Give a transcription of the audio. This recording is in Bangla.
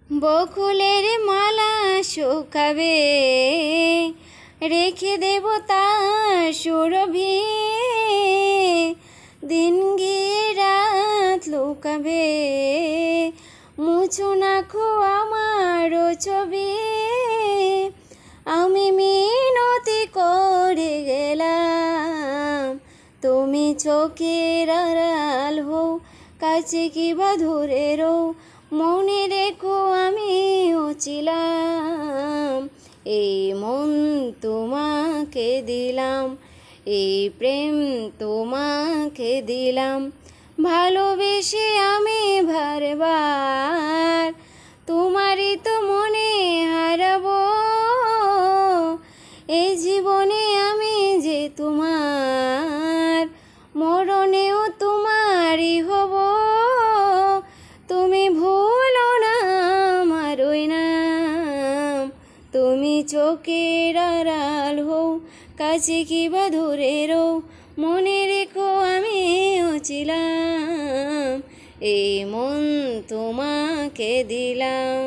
বকুলের মালা শুকাবে, রেখে দেব তার সুরভি। দিন গিয়ে রাত লুকাবে, মুছো না খো আমারও ছবি। আমি মিনতি করে গেলাম, তুমি চোখের আড়াল হও, কাছে কিবা ধরে রও, মনে রেখো আমিও ছিলাম। এই মন তোমাকে দিলাম, এই প্রেম তোমাকে দিলাম, ভালোবেসে আমি বারবার তোমারই তো মনে হারাবো। এই জীবনে আমি যে তোমার, মরণেও তোমারই হব। তুমি ভুলো না আমার ওই নাম, তুমি চোখের আড়াল হও, কাছে কিবা ধরে রও, মনে রেখো আমিও ছিলাম। এই মন তোমাকে দিলাম।